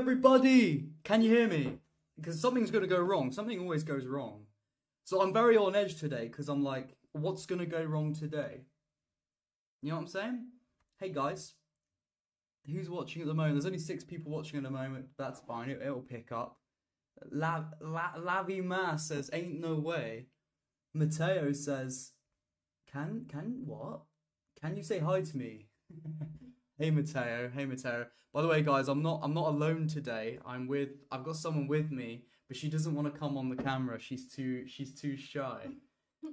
everybody! Can you hear me? Because something's going to go wrong. Something always goes wrong. So I'm very on edge today because I'm like, what's going to go wrong today? You know what I'm saying? Hey guys, who's watching at the moment? There's only 6 people watching at the moment. That's fine. It'll pick up. Lavi Ma says, ain't no way. Mateo says, can what? Can you say hi to me? Hey Mateo. By the way, guys, I'm not alone today. I've got someone with me, but she doesn't want to come on the camera. She's too shy.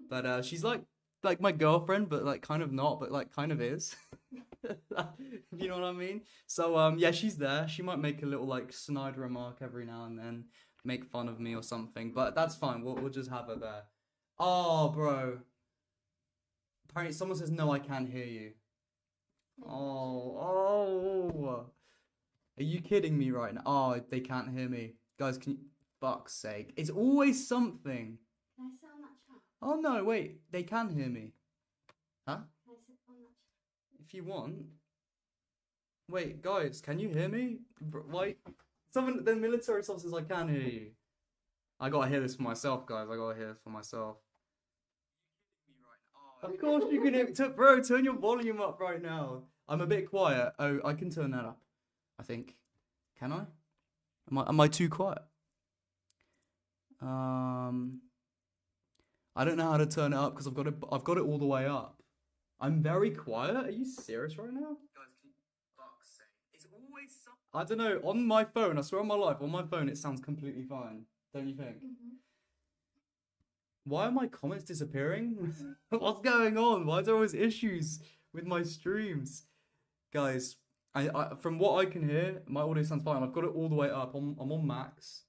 But she's like my girlfriend, but like kind of not, but like kind of is. You know what I mean? So yeah, she's there. She might make a little like snide remark every now and then, make fun of me or something, but that's fine. We'll just have her there. Oh, bro. Apparently someone says no, I can't hear you. Oh. Are you kidding me right now? Oh, they can't hear me. Guys, can you... Fuck's sake. It's always something. Can I sit on that chair? Oh, no, wait. They can hear me. Huh? Can I sit on that chair? If you want. Wait, guys, can you hear me? Wait. Someone, the military stuff says I can hear you. I gotta hear this for myself, guys. I gotta hear this for myself. Of course you can hear me. Bro, turn your volume up right now. I'm a bit quiet. Oh, I can turn that up, I think. Can I? Am I too quiet? I don't know how to turn it up because I've got it all the way up. I'm very quiet. Are you serious right now? Guys, fuck's sake. It's always something. I don't know. On my phone, I swear on my life, on my phone it sounds completely fine. Don't you think? Mm-hmm. Why are my comments disappearing? What's going on? Why are there always issues with my streams? Guys, I from what I can hear, my audio sounds fine. I've got it all the way up. I'm on max.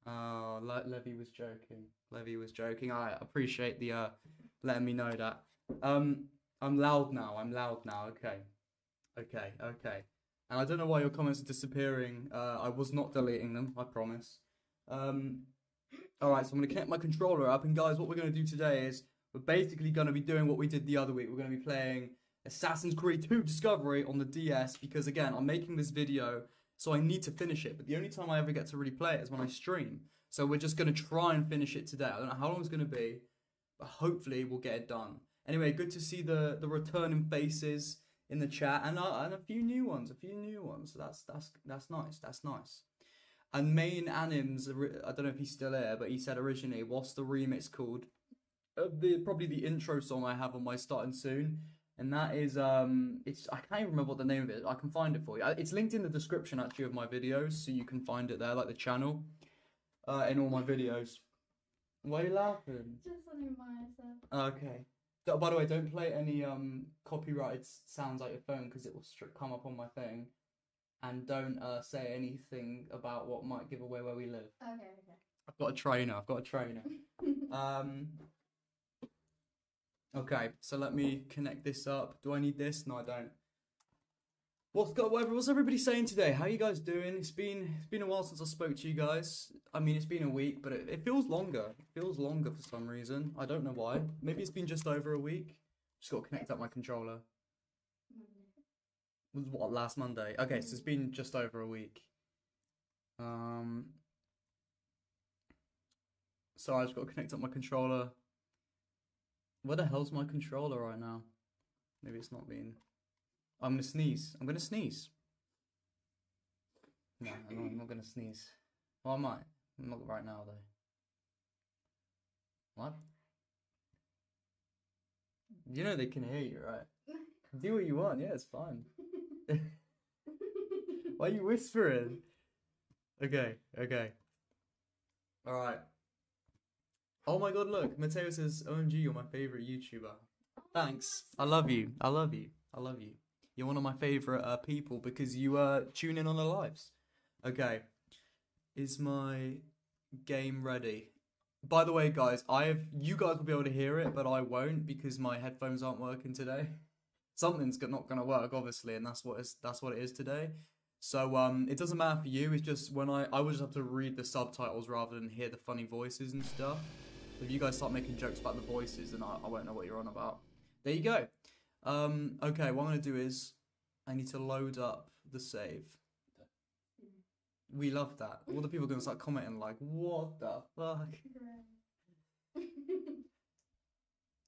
Levy was joking. I appreciate the letting me know that. I'm loud now. Okay. And I don't know why your comments are disappearing. I was not deleting them, I promise. Alright, so I'm going to connect my controller up, and guys, what we're going to do today is we're basically going to be doing what we did the other week. We're going to be playing Assassin's Creed 2 Discovery on the DS, because again, I'm making this video, so I need to finish it, but the only time I ever get to really play it is when I stream. So we're just going to try and finish it today. I don't know how long it's going to be, but hopefully we'll get it done. Anyway, good to see the returning faces in the chat, and a few new ones, So that's nice. And Main Anims, I don't know if he's still here, but he said originally, what's the remix called? Probably the intro song I have on my Starting Soon. And that is, I can't even remember what the name of it is. I can find it for you. It's linked in the description, actually, of my videos, so you can find it there, like the channel, in all my videos. Why are you laughing? Just something myself. Okay. By the way, don't play any copyrighted sounds like your phone, because it will come up on my thing. And don't say anything about what might give away where we live. Okay. I've got a trainer. Okay, so let me connect this up. Do I need this? No, I don't. What's everybody saying today? How you guys doing? It's been a while since I spoke to you guys. I mean, it's been a week, but it feels longer. It feels longer for some reason. I don't know why. Maybe it's been just over a week. Just got to connect up my controller. Was what, last Monday? Okay, so it's been just over a week. So I just got to connect up my controller. Where the hell's my controller right now? Maybe it's not being... I'm gonna sneeze. No, I'm not gonna sneeze. Well, I might. Not right now, though. What? You know they can hear you, right? Do what you want. Yeah, it's fine. Why are you whispering? Okay. Alright. Oh my god, look. Mateo says, OMG, you're my favorite YouTuber. Thanks. I love you. You're one of my favorite people because you tune in on the lives. Okay. Is my game ready? By the way, guys, you guys will be able to hear it, but I won't because my headphones aren't working today. Something's not going to work, obviously, and that's what it is today. So it doesn't matter for you. It's just when I would just have to read the subtitles rather than hear the funny voices and stuff. If you guys start making jokes about the voices, then I won't know what you're on about. There you go. Okay, what I'm going to do is I need to load up the save. We love that. All the people are gonna start commenting like, "What the fuck?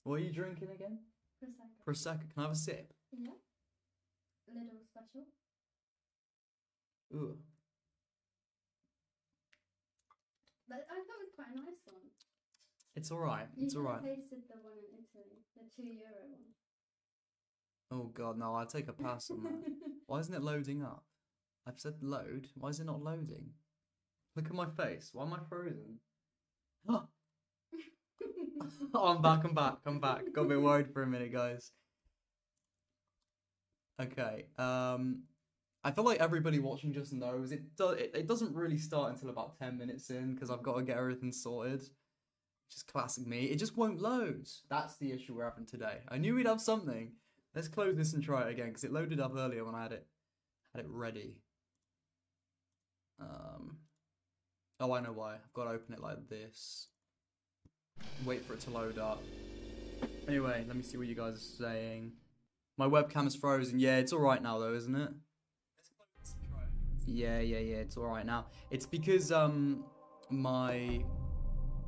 What are you drinking again?" Prosecco. Prosecco. Can I have a sip? Yeah. Little special. Ooh. But I thought it was quite a nice one. It's alright. You It's should have alright. tasted the one in Italy, the €2 one. Oh god, no, I'll take a pass on that. Why isn't it loading up? I've said load. Why is it not loading? Look at my face. Why am I frozen? Oh, I'm back. Got a bit worried for a minute, guys. Okay. I feel like everybody watching just knows it doesn't really start until about 10 minutes in because I've got to get everything sorted. Just classic me. It just won't load. That's the issue we're having today. I knew we'd have something. Let's close this and try it again because it loaded up earlier when I had it ready. Oh, I know why. I've got to open it like this. Wait for it to load up. Anyway, let me see what you guys are saying. My webcam is frozen. Yeah, it's alright now though, isn't it? Yeah, it's alright now. It's because my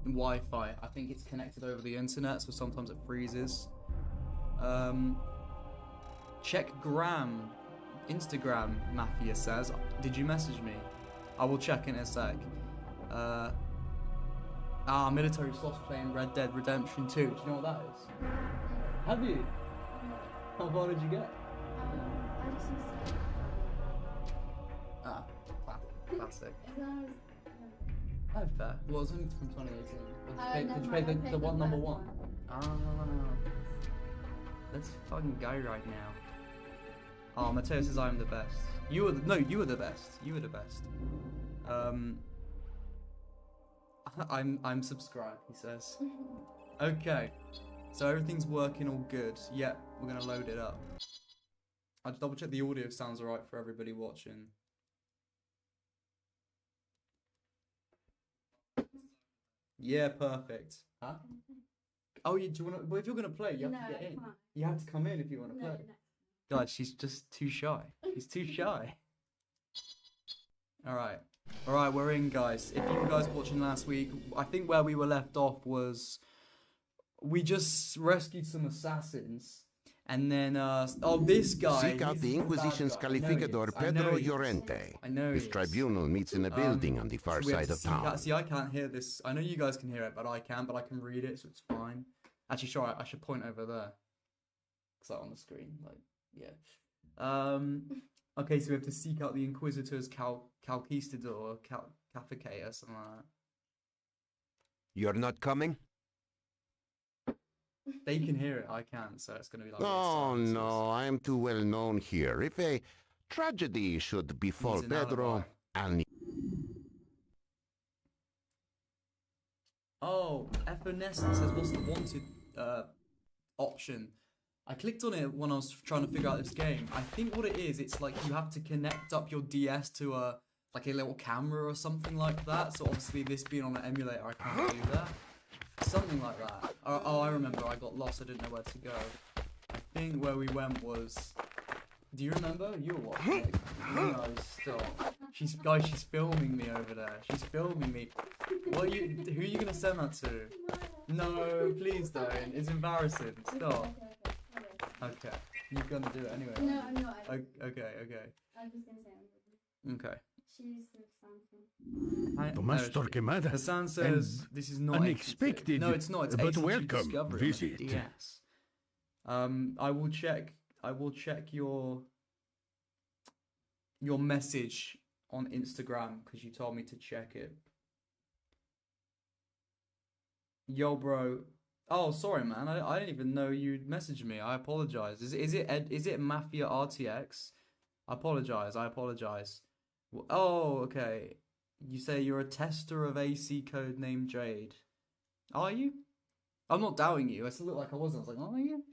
Wi-Fi, I think it's connected over the internet, so sometimes it freezes. Check Instagram, Mafia says. Did you message me? I will check in a sec. Military Sloth's playing Red Dead Redemption 2. Do you know what that is? Have you? How far did you get? I just used to. Classic. As long as. Oh, fair. Well, it's only from 2018. Did you pay Never mind, I the paid one the number first one? one. Let's fucking go right now. Oh, Matteo says I'm the best. You were the best. You were the best. I'm subscribed, he says. Okay. So everything's working all good. Yep, we're gonna load it up. I'll double check the audio sounds alright for everybody watching. Yeah, perfect. Huh? Oh, do you wanna? Well, if you're gonna play, you have to get in. Can't. You have to come in if you wanna play. No. Guys, she's just too shy. She's too shy. Alright, we're in, guys. If you guys were watching last week, I think where we were left off was we just rescued some assassins, and then this guy. Seek out the Inquisition's calificador Pedro Llorente. I know. His tribunal meets in a building on the far so we have side to of seek out- town. See, I can't hear this. I know you guys can hear it, but I can't. But I can read it, so it's fine. Actually, sure, I should point over there. It's like on the screen, like yeah. Okay, so we have to seek out the Inquisitor's Calquistador, Calificator, something like that. You're not coming? They can hear it, I can't, so it's gonna be like. Oh silences. no, I am too well known here. If a tragedy should befall Needs an Pedro, alibi. I'll need. Oh, Evanescence says, what's the wanted option? I clicked on it when I was trying to figure out this game. I think what it is, it's like you have to connect up your DS to a little camera or something like that. So obviously this being on an emulator, I can't do that. Something like that. Oh, I remember. I got lost. I didn't know where to go. I think where we went was. Do you remember? You were watching it. No, stop. She's filming me over there. She's filming me. Who are you gonna send that to? No, please don't. It's embarrassing. Stop. Okay. You're gonna do it anyway. No, I'm not. Okay. I was just gonna say I'm good. Okay. She's with something. Tomás Torquemada. Hassan says this is not unexpected, No, it's not. It's but Ace welcome Discovery. visit. Yes. I will check your message on Instagram because you told me to check it. Yo, bro. Oh, sorry, man. I didn't even know you'd messaged me. I apologize. Is it Mafia RTX? I apologize. Oh, okay. You say you're a tester of AC code named Jade. Are you? I'm not doubting you. I still look like I wasn't. I was like, are you?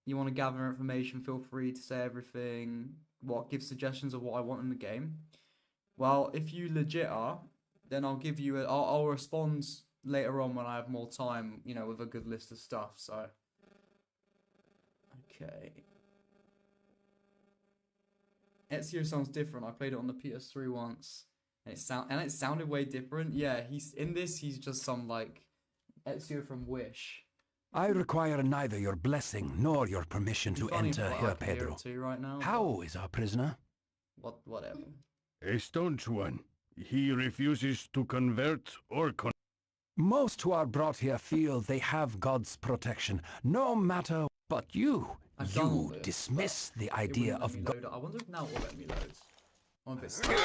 You want to gather information? Feel free to say everything. Give suggestions of what I want in the game. Well, if you legit are, then I'll give you I'll respond later on when I have more time, with a good list of stuff, so. Okay. Ezio sounds different. I played it on the PS3 once, and it sounded way different. Yeah, he's in this. He's just some like Ezio from Wish. I require neither your blessing nor your permission to enter here, Pedro. Right now, How is our prisoner? Whatever. A staunch one. He refuses to convert or Most who are brought here feel they have God's protection, no matter. But you dismiss the idea of God. I wonder if now it will let me load. I'm a bit scared.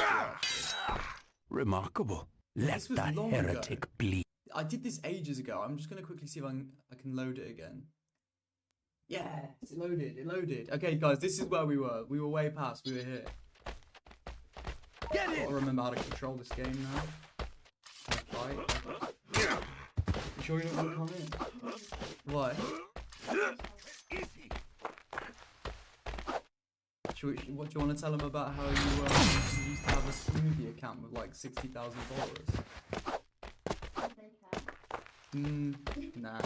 Remarkable. Let This was the long heretic ago. bleed. I did this ages ago. I'm just gonna quickly see if I can load it again. Yeah, it loaded. It loaded. Okay, guys, this is where we were. We were way past. We were here. Get I gotta remember how to control this game now. Right. You sure you don't want to come in? Why? What do you want to tell them about how you used to have a smoothie account with like $60,000? Nah.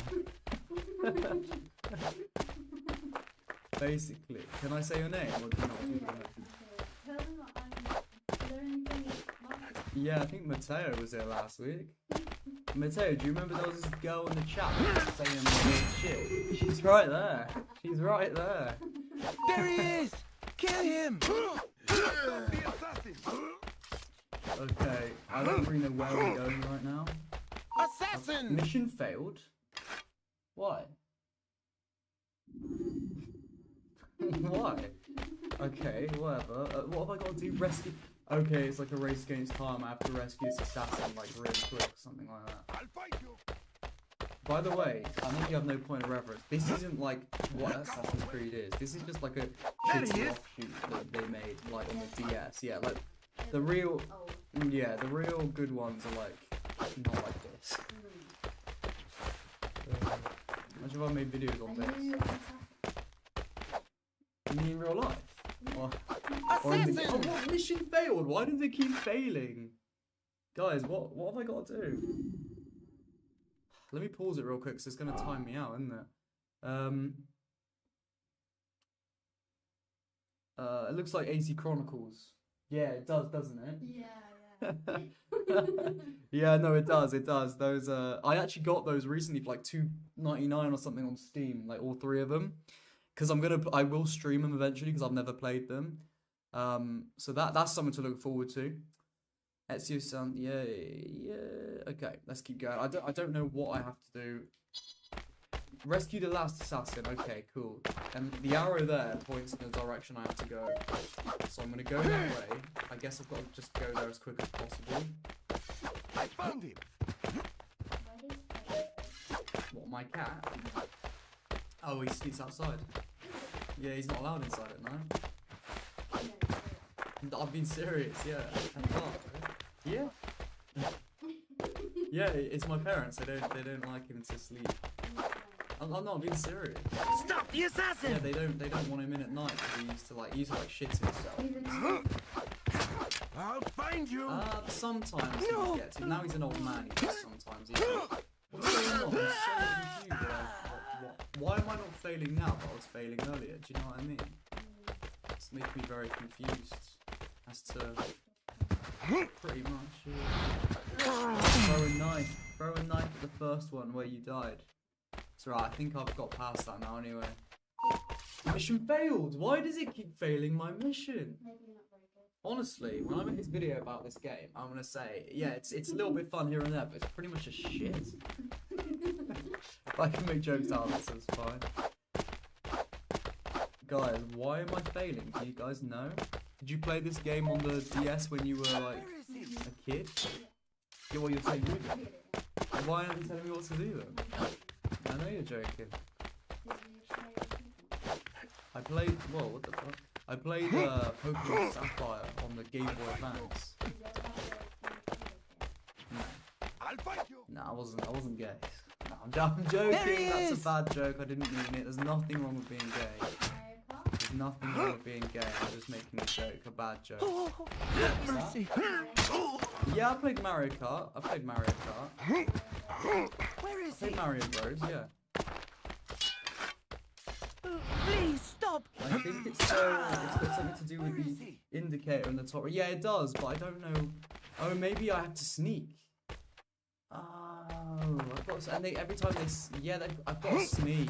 Basically, can I say your name? Or do you not? Yeah, I think Matteo was there last week. Matteo, do you remember there was this girl in the chat saying weird shit? She's right there. She's right there. There he is! Kill him! Okay, I don't really know where we're going right now. Assassin! Mission failed. Why? Why? Okay, whatever. What have I got to do? Rescue. Okay, it's like a race against time. I have to rescue this assassin like really quick, or something like that. I'll fight you. By the way, I know you have no point of reference. This isn't like what Assassin's Creed is. This is just like a shitty offshoot that they made like on the DS. Yeah, like the real, the real good ones are like not like this. Imagine if I made videos on this. You mean in real life? Or in the, what mission failed? Why does it keep failing? Guys, what have I got to do? Let me pause it real quick, because it's going to time me out, isn't it? It looks like AC Chronicles. Yeah, it does, doesn't it? Yeah. Yeah, no, it does. Those, I actually got those recently for like $2.99 or something on Steam, like all three of them. Because I will stream them eventually, because I've never played them. So that's something to look forward to. Ezio sound, yeah. Okay, let's keep going. I don't know what I have to do. Rescue the last assassin. Okay, cool. And the arrow there points in the direction I have to go. So I'm gonna go that way. I guess I've got to just go there as quick as possible. I found him. What, my cat? Oh, he sleeps outside. Yeah, he's not allowed inside at night. I've been serious, yeah. Yeah. Yeah, it's my parents. They don't like him to sleep. I'm not being serious. Stop the assassin! Yeah, they don't want him in at night because he used to like shit himself. I'll find you. Sometimes he gets it. Now he's an old man. He gets sometimes. What's going on? I'm so confused. Why am I not failing now, but I was failing earlier? Do you know what I mean? This makes me very confused as to pretty much. Throw a knife at the first one where you died. It's right. I think I've got past that now. Anyway, mission failed. Why does it keep failing my mission? Maybe not very good. Honestly, when I make this video about this game, I'm gonna say, yeah, it's a little bit fun here and there, but it's pretty much a shit. If I can make jokes out of this, that's fine. Guys, why am I failing? Do you guys know? Did you play this game on the DS when you were like a kid? Yeah, well, you're saying you did. Why aren't you telling me what to do then? I know you're joking. I played, whoa, what the fuck? I played Pokemon Sapphire on the Game Boy Advance. No. I'll fight you. No, I wasn't gay. No, I'm joking. That's a bad joke. I didn't mean it. There's nothing wrong with being gay. There's nothing wrong with being gay. I'm just making a joke, a bad joke. Mercy! Yeah, I played Mario Kart. Where is I played Mario Bros. Yeah. Please stop! Stop! I think it's got something to do with the indicator in the top. Yeah, it does, but I don't know. Oh, maybe I have to sneak. Oh, I've got to, and they, every time they, I've got to sneak.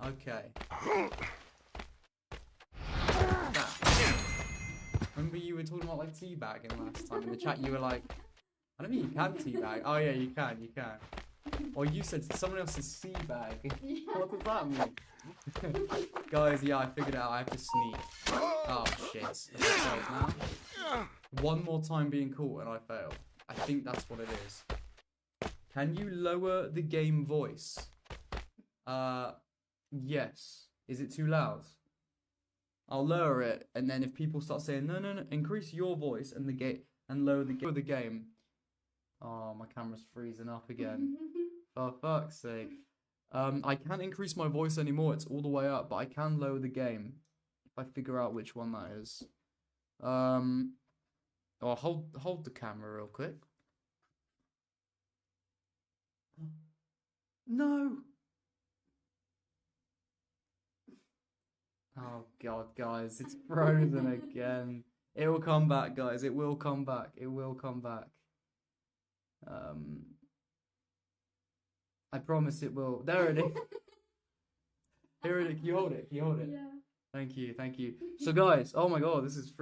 Okay. Remember you were talking about like teabagging last time in the chat. You were like, I don't think you can teabag. Oh yeah, you can. Or you said someone else says seabag. What does that mean? Guys, yeah, I figured out I have to sneak. Oh shit. I failed now. One more time being caught and I failed. I think that's what it is. Can you lower the game voice? Yes. Is it too loud? I'll lower it, and then if people start saying no, increase your voice and lower the game. Oh, my camera's freezing up again. For fuck's sake. I can't increase my voice anymore. It's all the way up, but I can lower the game if I figure out which one that is. Oh, hold the camera real quick. No. Oh god, guys, it's frozen again. It will come back, guys. It will come back. It will come back. I promise it will. There it is. Here it is. Can you hold it? Can you hold it? Yeah. Thank you, thank you. So guys, oh my god, this is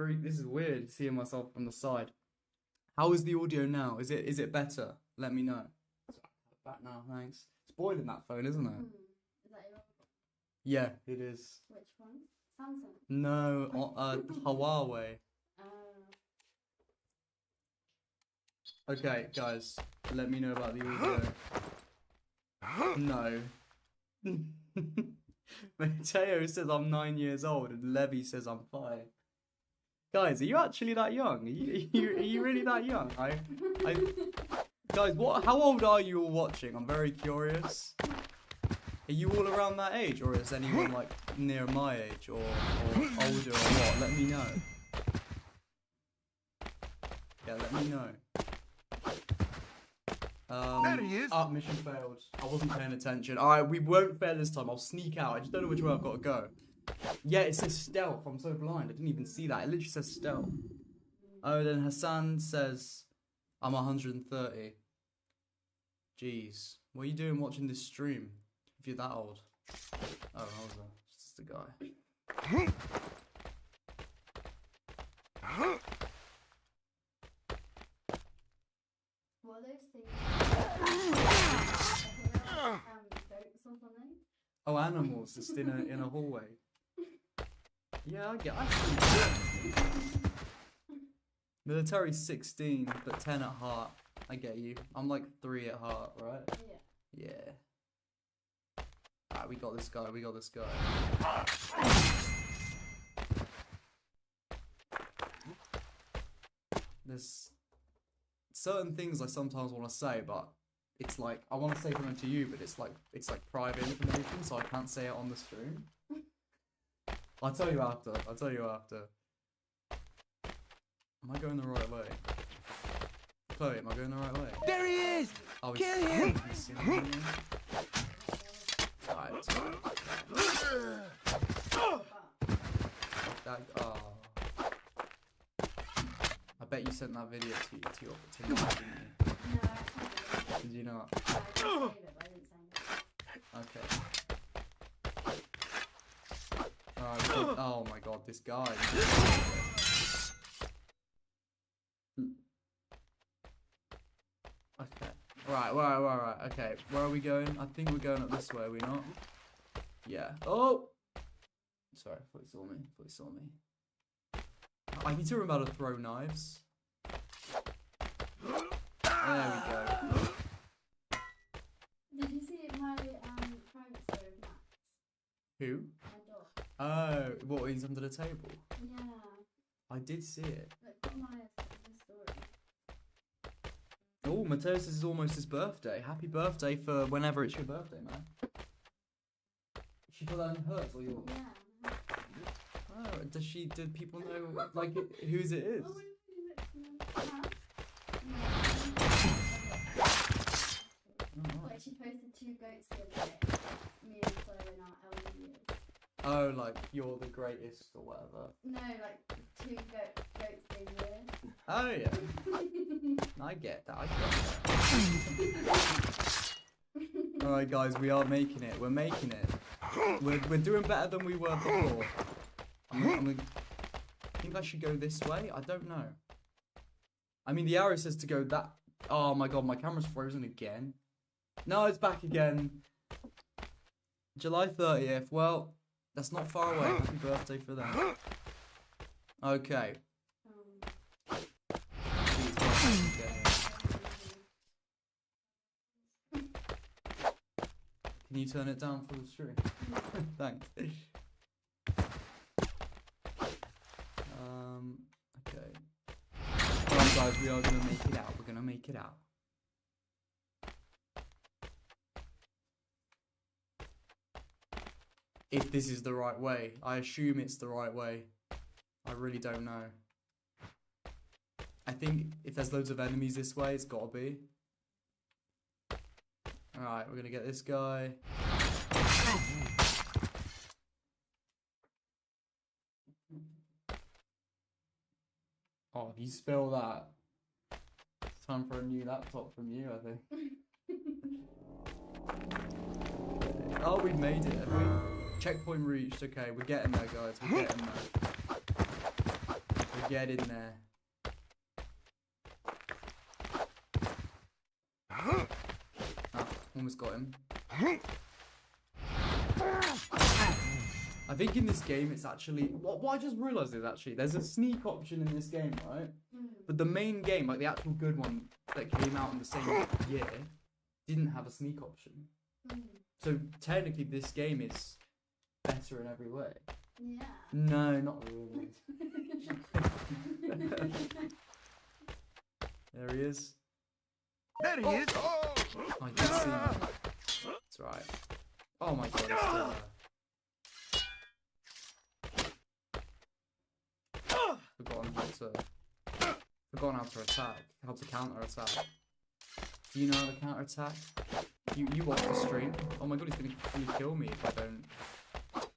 weird seeing myself from the side. How is the audio now? Is it better? Let me know. Back now, thanks. It's boiling that phone, isn't it? Is that your? Yeah, it is. Which one? Samsung. No, Huawei. Okay, guys, let me know about the audio. No. Mateo says I'm 9 years old and Levy says I'm 5. Guys, are you actually that young? Are you really that young? Guys, how old are you all watching? I'm very curious. Are you all around that age, or is anyone like near my age, or older, or what? Let me know. Yeah, let me know. There he is. Mission failed. I wasn't paying attention. Alright, we won't fail this time. I'll sneak out. I just don't know which way I've got to go. Yeah, it says stealth. I'm so blind. I didn't even see that. It literally says stealth. Oh, then Hassan says I'm 130. Jeez. What are you doing watching this stream if you're that old? Oh, it's just a guy. What are those things? Goats or something? Oh, animals just in a hallway. Yeah, I see. Military's 16, but 10 at heart. I get you. I'm like 3 at heart, right? Yeah. Yeah. Alright, we got this guy. There's certain things I sometimes want to say, but it's like I want to say something to you, but it's like private information, so I can't say it on the stream. I'll tell you after. Am I going the right way? Chloe, am I going the right way? There he is! Oh, Kill him! Alright, oh. I bet you sent that video to your didn't you? No, I Did you not? I didn't save it, but I didn't send it. Okay. Alright, oh my god, this guy. Okay. Right. Okay, where are we going? I think we're going up this way, are we not? Yeah. Oh! Sorry, I thought he saw me. I need to remember how to throw knives. There we go. Did you see my private story of Max? Who? My dog. Oh, what, he's under the table? Yeah. I did see it. Look, got my story. Oh, Mateus, this is almost his birthday. Happy birthday for whenever it's your birthday, man. She put that in hers or yours? Yeah. Oh, do people know, like, whose it is? Oh, wait, huh? Oh, Like she posted 2 goats the other day. Me and Chloe in our elder years. Oh, like you're the greatest or whatever. No, like two goats being weird. Oh yeah. I get that. All right, guys, we are making it. We're making it. We're doing better than we were before. I think I should go this way. I don't know. I mean, the arrow says to go that. Oh my god, my camera's frozen again. No, it's back again. July 30th. Well, that's not far away. Happy birthday for them. Okay. Please, okay. Can you turn it down for the stream? Thanks. Okay. Come on, guys, we are gonna make it out. We're gonna make it out. If this is the right way. I assume it's the right way. I really don't know. I think if there's loads of enemies this way, it's gotta be. Alright, we're gonna get this guy. Oh, if you spill that, it's time for a new laptop from you, I think. Oh, we've made it, have we? Checkpoint reached. Okay, we're getting there, guys. We're getting there. We're getting there. Ah, almost got him. I think in this game it's actually what I just realised is actually there's a sneak option in this game, right? But the main game, like the actual good one that came out in the same year, didn't have a sneak option. So technically this game is better in every way. Yeah. No, not really. There he is. There he is. Oh, I can see him. That's right. Oh my god, it's still there. Forgotten how to attack. How to counter attack. Do you know how to counter attack? You watch the stream. Oh my god, he's gonna kill me if I don't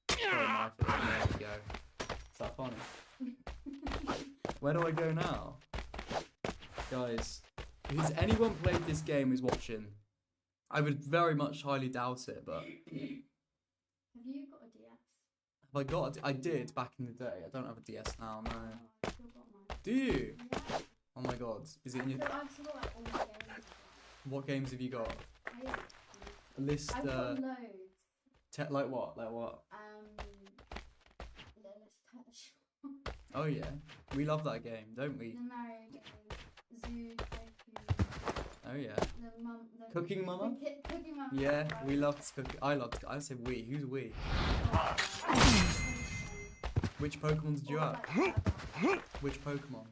throw a knife at him. There we go. Is that funny? Where do I go now? Guys, if anyone played this game who's watching, I would very much highly doubt it, but... Have you got a DS? Have I got I did back in the day. I don't have a DS now, no. Oh, I've still got mine. Do you? Yeah. Oh my god. Is it in your... I've still got like all my games. What games have you got? A list, I've got loads. like what? Like what? Let's touch. Oh yeah. We love that game, don't we? The Mario game. Zoo, Oh yeah. the Cooking Mama? Cooking Mama. Yeah, we loved cooking. I say we. Who's we? Which Pokemon did you have? Which Pokemon?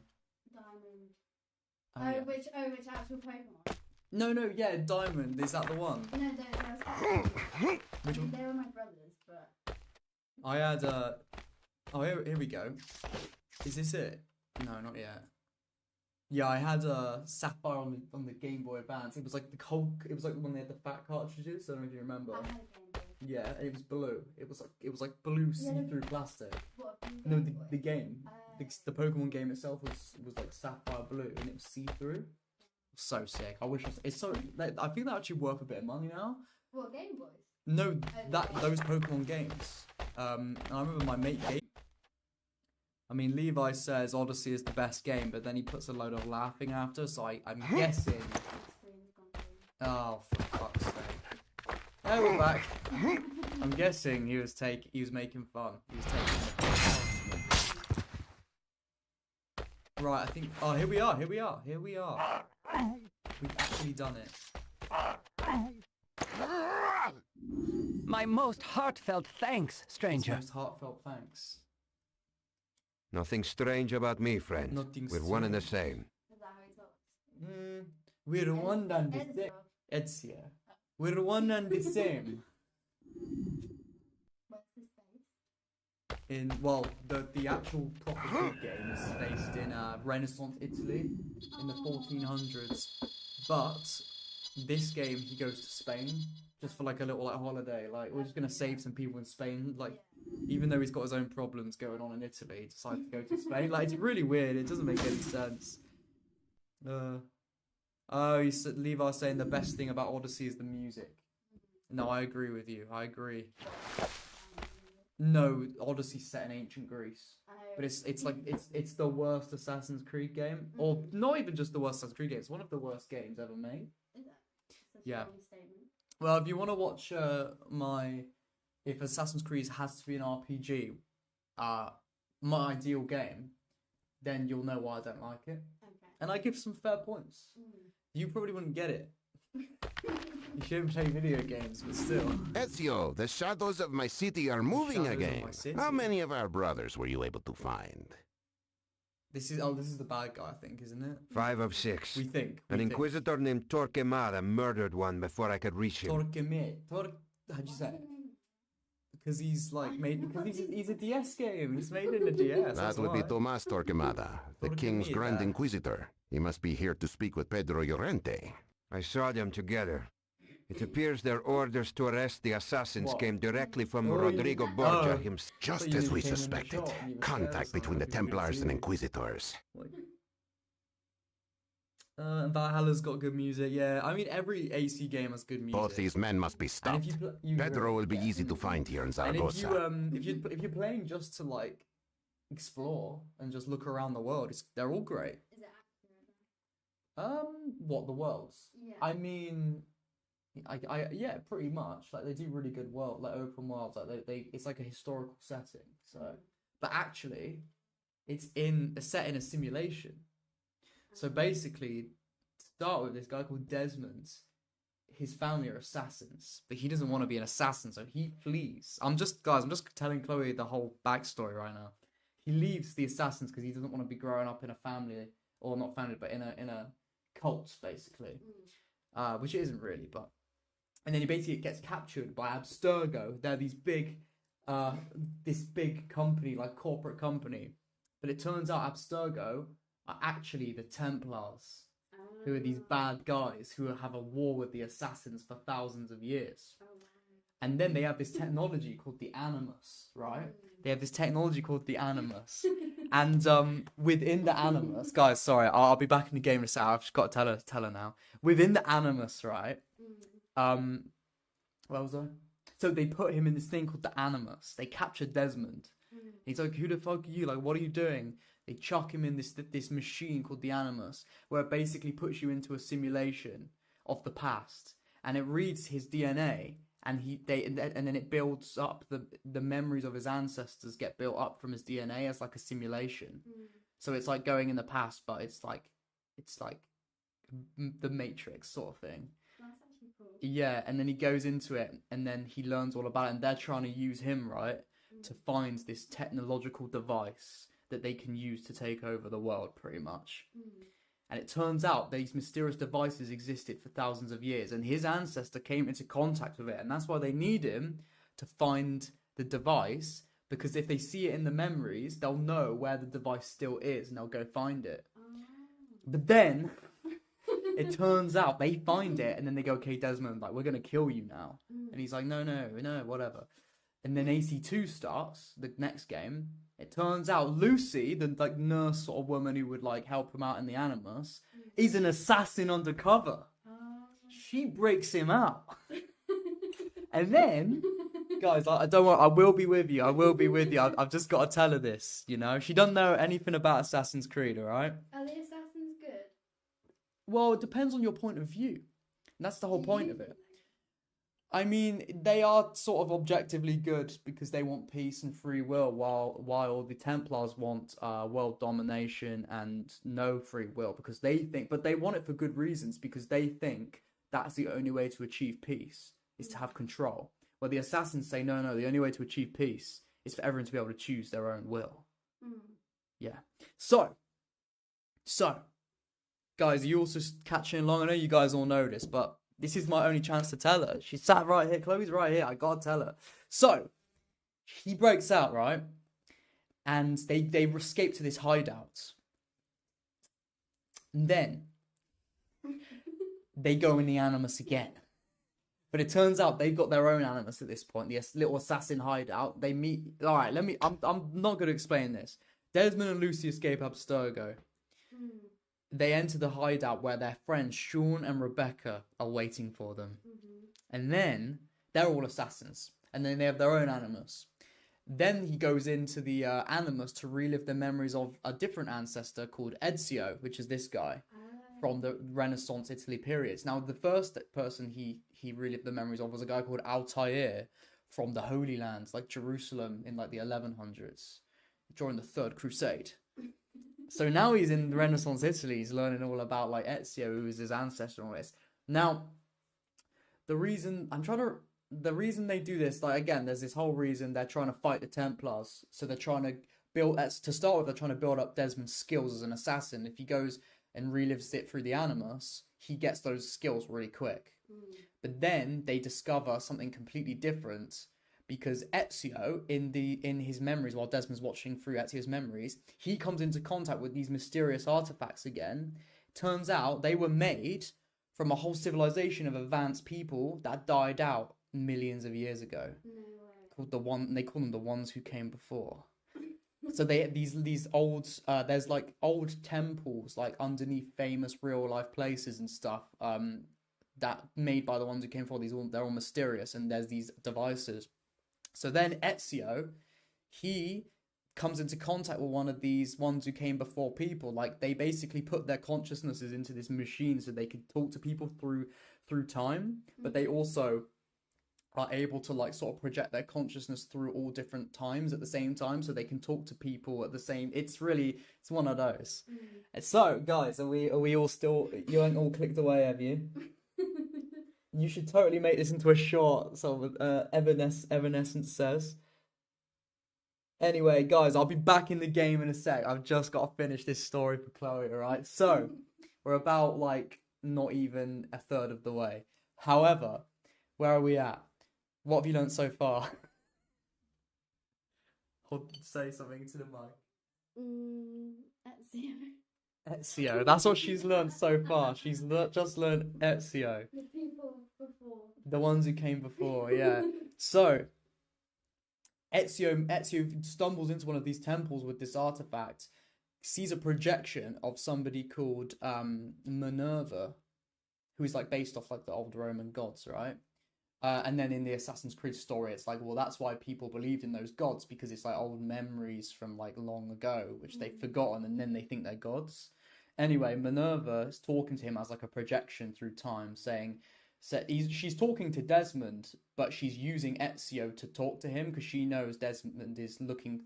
Diamond. Oh, yeah. Which actual Pokemon? No, yeah, Diamond. Is that the one? No, there was Which one? They were my brothers, but... I had oh, here we go. Is this it? No, not yet. Yeah, I had a Sapphire on the Game Boy Advance. It was like the Cold. It was like the one they had the fat cartridges. I don't know if you remember. I had a Game Boy. Yeah, it was blue. It was like blue see-through plastic. What, a No, Game Boy? the game, the Pokemon game itself was like sapphire blue and it was see-through. So sick. I wish it's so. Like, I think they're actually worth a bit of money now. What, Game Boys? No, those Pokemon games. And I remember my mate gave. I mean, Levi says Odyssey is the best game, but then he puts a load of laughing after. So I'm guessing. Oh, for fuck's sake! Now we're back. I'm guessing he was making fun. He was taking the Right, I think. Oh, here we are. We've actually done it. My most heartfelt thanks, stranger. Most heartfelt thanks. Nothing strange about me, friend. Nothing We're one and the strange. same. Is that how he talks? We're one and the Ed's same. talk. It's here. We're one and the same. What's his face? The actual proper good game is based in Renaissance Italy in the 1400s, but this game he goes to Spain just for like a little like holiday. Like we're just gonna save some people in Spain. Like even though he's got his own problems going on in Italy, he decided to go to Spain. Like it's really weird. It doesn't make any sense. Oh, Levi's saying the best thing about Odyssey is the music. No, I agree with you. I agree. No, Odyssey's set in ancient Greece. But it's the worst Assassin's Creed game, or not even just the worst Assassin's Creed game. It's one of the worst games ever made. Is it? Yeah. Well, if you want to watch if Assassin's Creed has to be an RPG, my ideal game, then you'll know why I don't like it. Okay. And I give some fair points. You probably wouldn't get it. You shouldn't play video games, but still. Ezio, the shadows of my city are moving Shadows of again. my city? How many of our brothers were you able to find? This is the bad guy, I think, isn't it? 5 of 6. We think. An inquisitor named Torquemada murdered one before I could reach him. How'd you say it? Because he's like he's a DS game. He's made in a DS. That would be Tomas Torquemada, the king's Grand Inquisitor. He must be here to speak with Pedro Llorente. I saw them together. It appears their orders to arrest the assassins came directly from Rodrigo Borgia himself. Just as we suspected. Contact between the Templars and Inquisitors. Valhalla's got good music, yeah. I mean, every AC game has good music. Both these men must be stopped. Pedro will be easy to find here in Zaragoza. And if you're playing just to like explore and just look around the world, they're all great. Is it accurate? What, the worlds? Yeah. I mean, yeah, pretty much. Like they do really good world, like open worlds. Like it's like a historical setting. So, but actually, it's set in a simulation. So basically, to start with, this guy called Desmond, his family are assassins, but he doesn't want to be an assassin, so he flees. I'm just telling Chloe the whole backstory right now. He leaves the assassins because he doesn't want to be growing up in a family, or not family, but in a cult, basically, which it isn't really, but. And then he basically gets captured by Abstergo. They're this big company, like corporate company, but it turns out Abstergo are actually the Templars, who are these bad guys who have a war with the assassins for thousands of years. And then they have this technology called the Animus, right? They have this technology called the Animus. And within the Animus, guys, sorry, I'll be back in the game in a second. I've just got to tell her now. Within the Animus, right? Where was I? So they put him in this thing called the Animus. They captured Desmond. He's like, who the fuck are you? Like, what are you doing? They chuck him in this machine called the Animus, where it basically puts you into a simulation of the past, and it reads his DNA, and then it builds up the memories of his ancestors get built up from his DNA as like a simulation. So it's like going in the past, but it's like the Matrix sort of thing. That's actually cool. Yeah, and then he goes into it, and then he learns all about it, and they're trying to use him, right, to find this technological device that they can use to take over the world, pretty much. And it turns out these mysterious devices existed for thousands of years, and his ancestor came into contact with it, and that's why they need him to find the device, because if they see it in the memories, they'll know where the device still is, and they'll go find it. But then it turns out they find it, and then they go, okay, Desmond, like, we're going to kill you now. And he's like, no, whatever. And then AC2 starts, the next game. It turns out Lucy, the like nurse sort of woman who would like help him out in the Animus, is an assassin undercover. She breaks him out. And then, guys, I don't want. I will be with you. I've just got to tell her this. You know, she doesn't know anything about Assassin's Creed. All right. Are the assassins good? Well, it depends on your point of view. And that's the whole point of it. I mean, they are sort of objectively good because they want peace and free will, while the Templars want world domination and no free will, because they think, but they want it for good reasons, because they think that's the only way to achieve peace, is to have control. Where the assassins say, no, the only way to achieve peace is for everyone to be able to choose their own will. Yeah. So, guys, are you also catching along? I know you guys all know this, but this is my only chance to tell her. She's sat right here. Chloe's right here. I gotta tell her. So, he breaks out, right? And they escape to this hideout. And then, they go in the Animus again. But it turns out they've got their own Animus at this point, the little assassin hideout. They meet. All right, I'm not going to explain this. Desmond and Lucy escape Abstergo. They enter the hideout where their friends Sean and Rebecca are waiting for them. And then they're all assassins. And then they have their own Animus. Then he goes into the Animus to relive the memories of a different ancestor called Ezio, which is this guy from the Renaissance Italy periods. Now, the first person he relived the memories of was a guy called Altair from the Holy Lands, like Jerusalem in like the 1100s during the Third Crusade. So now he's in Renaissance Italy. He's learning all about like Ezio, who was his ancestor and all this. Now, the reason they do this, like again, there's this whole reason they're trying to fight the Templars. So they're trying to build, to start with, they're trying to build up Desmond's skills as an assassin. If he goes and relives it through the Animus, he gets those skills really quick. But then they discover something completely different, because Ezio, in his memories, while Desmond's watching through Ezio's memories, he comes into contact with these mysterious artifacts again. Turns out they were made from a whole civilization of advanced people that died out millions of years ago. They call them the ones who came before. So they these old there's like old temples like underneath famous real life places and stuff that made by the ones who came before. They're all mysterious, and there's these devices. So then Ezio, he comes into contact with one of these ones who came before people. Like they basically put their consciousnesses into this machine so they could talk to people through time, but they also are able to like sort of project their consciousness through all different times at the same time, so they can talk to people at the same. It's one of those. So guys, are we all still? You ain't all clicked away, have you? You should totally make this into a short. So Evanescence says. Anyway, guys, I'll be back in the game in a sec. I've just got to finish this story for Chloe. All right, so we're about like not even a third of the way. However, where are we at? What have you learned so far? Say something to the mic. Ezio. That's what she's learned so far. She's just learned Ezio. The people before. The ones who came before, yeah. So, Ezio stumbles into one of these temples with this artifact, sees a projection of somebody called Minerva, who's like based off like the old Roman gods, right? And then in the Assassin's Creed story, it's like, well, that's why people believed in those gods, because it's like old memories from like long ago, which they've forgotten, and then they think they're gods. Anyway, Minerva is talking to him as like a projection through time, she's talking to Desmond, but she's using Ezio to talk to him because she knows Desmond is looking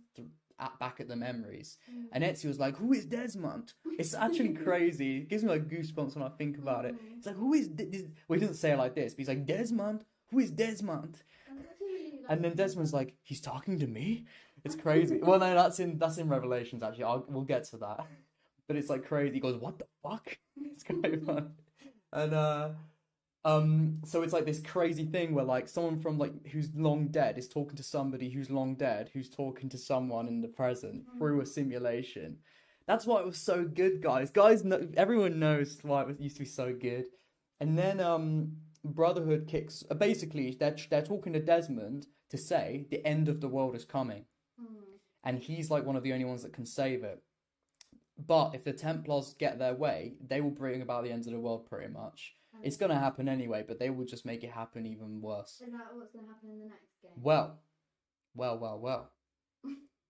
back at the memories. And Ezio's like, who is Desmond? It's actually crazy. It gives me like goosebumps when I think about it. It's like, who is this? Well, he doesn't say it like this, but he's like, Desmond? Who is Desmond? And then Desmond's like, he's talking to me? It's crazy. Well, no, that's in Revelations, actually. We'll get to that. But it's like crazy. He goes, what the fuck? It's kind of fun. And so it's like this crazy thing where like someone from like who's long dead is talking to somebody who's long dead, who's talking to someone in the present through a simulation. That's why it was so good, guys. Everyone knows why it used to be so good. And then Brotherhood kicks. Basically, they're talking to Desmond to say the end of the world is coming, and he's like one of the only ones that can save it. But if the Templars get their way, they will bring about the end of the world pretty much. It's going to happen anyway, but they will just make it happen even worse. Is that what's going to happen in the next game? Well.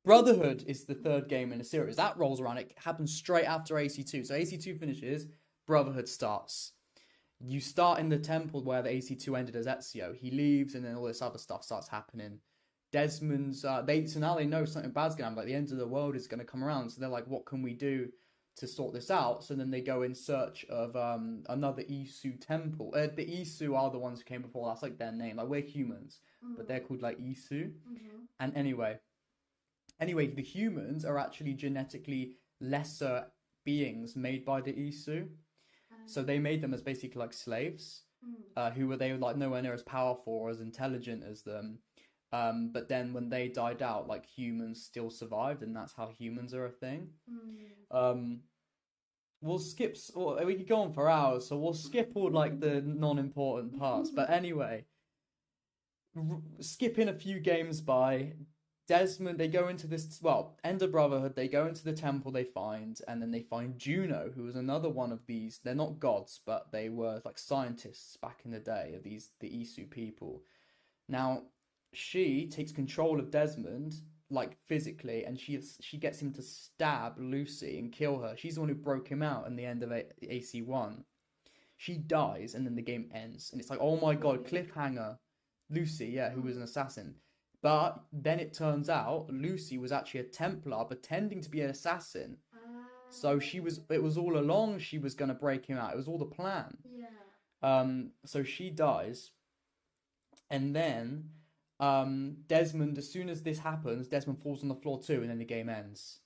Brotherhood is the third game in the series. That rolls around. It happens straight after AC2. So AC2 finishes, Brotherhood starts. You start in the temple where the AC2 ended as Ezio. He leaves, and then all this other stuff starts happening. Desmond's... so now they know something bad's going to happen. Like, the end of the world is going to come around. So they're like, what can we do to sort this out? So then they go in search of another Isu temple. The Isu are the ones who came before. That's like their name. Like, we're humans, but they're called like Isu. And anyway, the humans are actually genetically lesser beings made by the Isu. So they made them as basically like slaves, they were like nowhere near as powerful or as intelligent as them. But then when they died out, like humans still survived, and that's how humans are a thing. we'll skip. We could go on for hours, so we'll skip all like the non-important parts. But anyway, skipping a few games by. Desmond, they go into this, End of Brotherhood, they go into the temple they find, and then they find Juno, who was another one of these, they're not gods, but they were like scientists back in the day of the Isu people. Now, she takes control of Desmond, like physically, and she gets him to stab Lucy and kill her. She's the one who broke him out in the end of AC1. She dies, and then the game ends, and it's like, oh my god, cliffhanger. Lucy, yeah, who was an assassin. But then it turns out Lucy was actually a Templar pretending to be an assassin. So it was all along she was going to break him out. It was all the plan. Yeah. So she dies. And then Desmond, as soon as this happens, Desmond falls on the floor too, and then the game ends.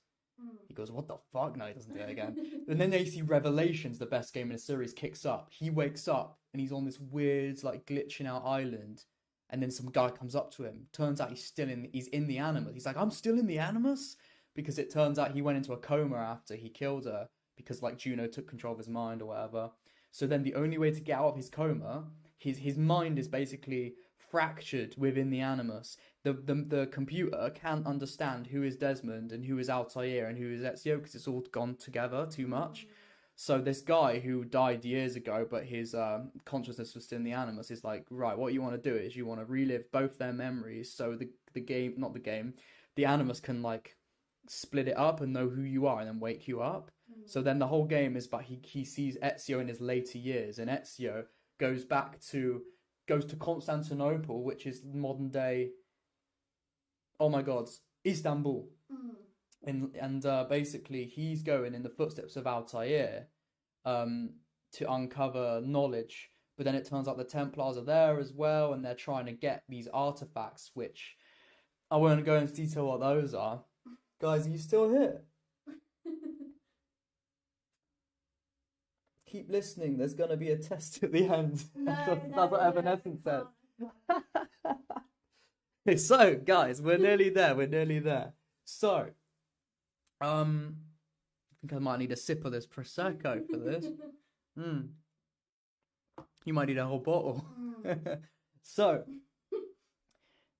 He goes, what the fuck? No, he doesn't do it again. And then they see Revelations, the best game in the series, kicks up. He wakes up and he's on this weird, like, glitching out island. And then some guy comes up to him. Turns out he's in the Animus. He's like, I'm still in the Animus? Because it turns out he went into a coma after he killed her. Because, like, Juno took control of his mind or whatever. So then the only way to get out of his coma, his mind is basically fractured within the Animus. The computer can't understand who is Desmond and who is Altair and who is Ezio, because it's all gone together too much. So this guy who died years ago, but his consciousness was still in the Animus, is like, right, what you want to do is you want to relive both their memories, so the Animus can, like, split it up and know who you are and then wake you up. So then the whole game is, but he sees Ezio in his later years, and Ezio goes to Constantinople, which is modern day, oh my god, Istanbul. And basically he's going in the footsteps of Altair to uncover knowledge. But then it turns out the Templars are there as well, and they're trying to get these artifacts, which I won't go into detail what those are. Guys, are you still here? Keep listening, there's going to be a test at the end. That's what Evanescence said. So, guys, we're nearly there. So, I think I might need a sip of this Prosecco for this. You might need a whole bottle. So,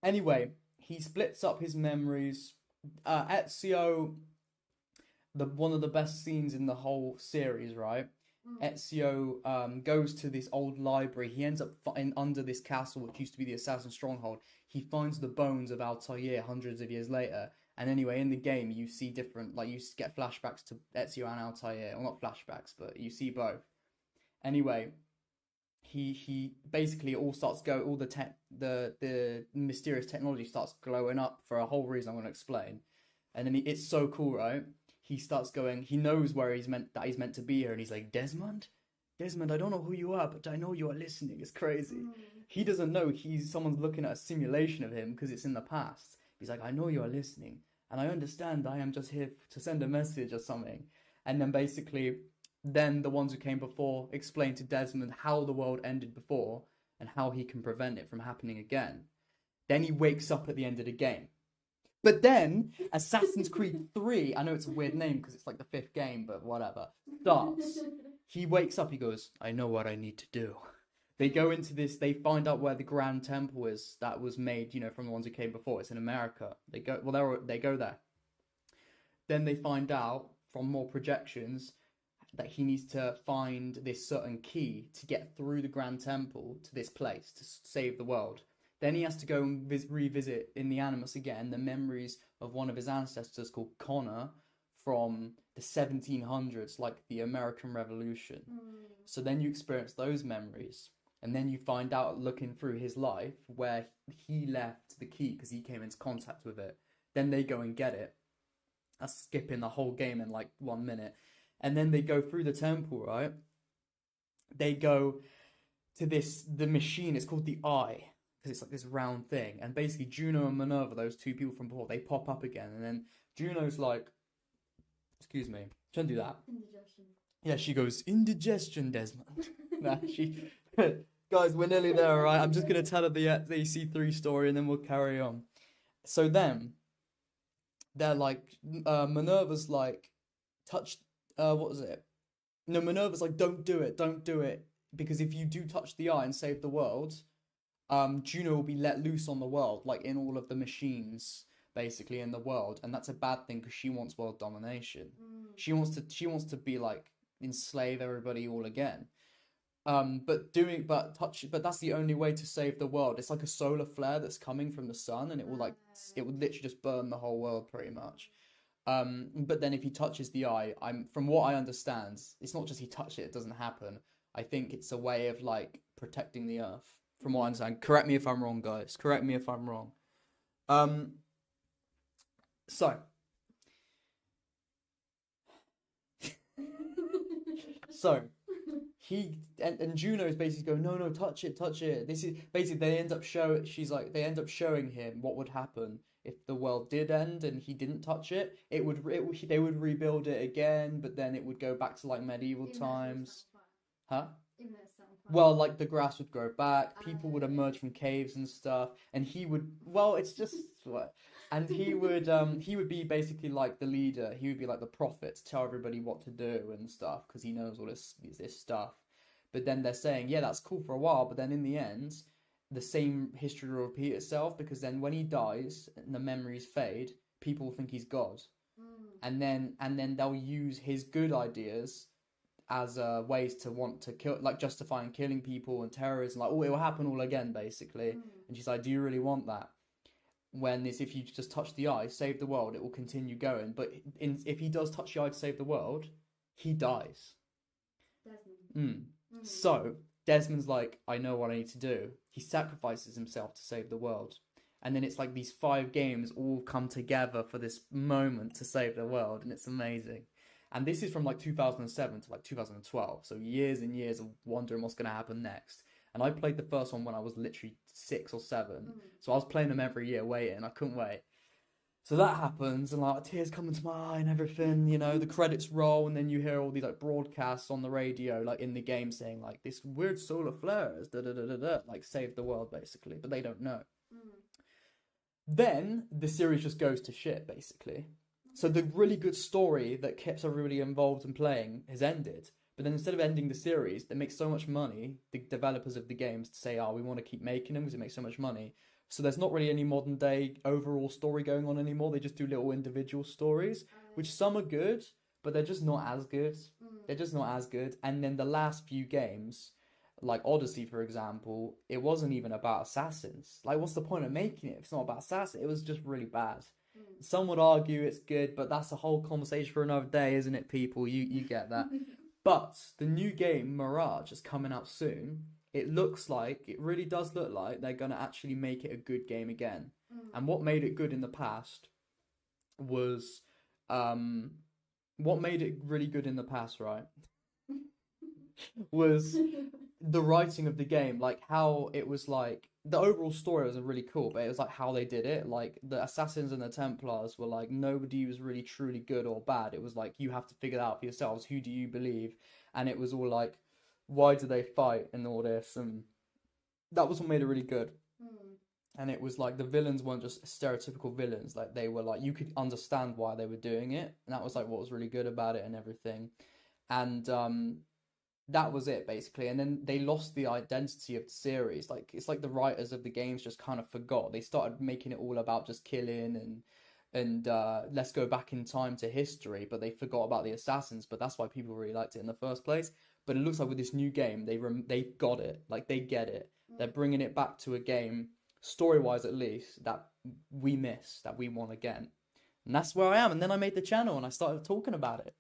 anyway, he splits up his memories. Ezio, one of the best scenes in the whole series, right? Ezio goes to this old library. He ends up under this castle, which used to be the assassin stronghold. He finds the bones of Altair hundreds of years later. And anyway, in the game, you see different, like, you get flashbacks to Ezio and Altair. Well, not flashbacks, but you see both. Anyway, he basically all the mysterious technology starts glowing up for a whole reason I'm going to explain. And then it's so cool, right? He starts going, he knows where he's meant to be here, and he's like, Desmond, I don't know who you are, but I know you are listening. It's crazy. He doesn't know someone's looking at a simulation of him because it's in the past. He's like, I know you are listening, and I understand I am just here to send a message or something. And then basically, the ones who came before explain to Desmond how the world ended before and how he can prevent it from happening again. Then he wakes up at the end of the game. But then, Assassin's Creed 3, I know it's a weird name because it's like the 5th game, but whatever, starts. He wakes up, he goes, I know what I need to do. They go into this, they find out where the Grand Temple is that was made, from the ones who came before. It's in America. They go there. Then they find out from more projections that he needs to find this certain key to get through the Grand Temple to this place to save the world. Then he has to go and revisit in the Animus again the memories of one of his ancestors called Connor from the 1700s, like the American Revolution. So then you experience those memories, and then you find out, looking through his life, where he left the key because he came into contact with it. Then they go and get it. That's skipping the whole game in like 1 minute. And then they go through the temple, right? They go to the machine, it's called the Eye, because it's like this round thing. And basically Juno and Minerva, those two people from before, they pop up again. And then Juno's like, excuse me, shouldn't do that. Indigestion. Yeah, she goes, indigestion, Desmond. Guys, we're nearly there, all right? I'm just going to tell her the AC3 story and then we'll carry on. So then, they're like, Minerva's like, what was it? No, Minerva's like, don't do it, because if you do touch the eye and save the world, Juno will be let loose on the world, like in all of the machines, basically in the world, and that's a bad thing because she wants world domination. She wants to be like enslave everybody all again. But that's the only way to save the world. It's like a solar flare that's coming from the sun, and it will literally just burn the whole world pretty much. But then if he touches the eye, from what I understand, it's not just he touched it doesn't happen. I think it's a way of like protecting the earth. From what I understand, correct me if I'm wrong, guys. Correct me if I'm wrong. So he and Juno's basically going, no, touch it. This is basically they end up showing him what would happen if the world did end and he didn't touch it. They would rebuild it again, but then it would go back to like medieval times. Huh? Well, like the grass would grow back, people would emerge from caves and stuff, and he would. Well, it's just what, and he would be basically like the leader. He would be like the prophet to tell everybody what to do and stuff because he knows all this stuff. But then they're saying, yeah, that's cool for a while, but then in the end, the same history will repeat itself because then when he dies and the memories fade, people will think he's God, and then they'll use his good ideas as ways to want to kill, like justifying killing people and terrorism, like, oh, it will happen all again, basically. And she's like, do you really want that? When if you just touch the eye, save the world, it will continue going. But if he does touch the eye to save the world, he dies. Desmond. So Desmond's like, I know what I need to do. He sacrifices himself to save the world. And then it's like these 5 games all come together for this moment to save the world, and it's amazing. And this is from like 2007 to like 2012, so years and years of wondering what's going to happen next. And I played the first one when I was literally 6 or 7, so I was playing them every year waiting, I couldn't wait. So that happens, and like tears come into my eye and everything, you know, the credits roll, and then you hear all these like broadcasts on the radio, like in the game saying like, this weird solar flares, like save the world basically, but they don't know. Then the series just goes to shit basically. So the really good story that keeps everybody involved and playing has ended. But then instead of ending the series, they make so much money, the developers of the games, to say, oh, we want to keep making them because it makes so much money. So there's not really any modern day overall story going on anymore. They just do little individual stories, which some are good, but they're just not as good. They're just not as good. And then the last few games, like Odyssey, for example, it wasn't even about assassins. Like, what's the point of making it if it's not about assassins? It was just really bad. Some would argue it's good, but that's a whole conversation for another day, isn't it, people? You get that. But the new game, Mirage, is coming out soon. It really does look like they're going to actually make it a good game again. And what made it good in the past was... what made it really good in the past, right? was the writing of the game, like how it was like... The overall story was really cool, but it was like how they did it. Like the Assassins and the Templars were like, nobody was really truly good or bad. It was like, you have to figure that out for yourselves. Who do you believe? And it was all like, why do they fight and all this? And that was what made it really good. And it was like the villains weren't just stereotypical villains. Like they were like, you could understand why they were doing it. And that was like what was really good about it and everything. And that was it basically. And then they lost the identity of the series. Like it's like the writers of the games just kind of forgot. They started making it all about just killing and let's go back in time to history, but they forgot about the assassins. But that's why people really liked it in the first place. But it looks like with this new game, they got it. Like they get it. They're bringing it back to a game, story-wise at least, that we miss, that we want again. And that's where I am. And then I made the channel and I started talking about it.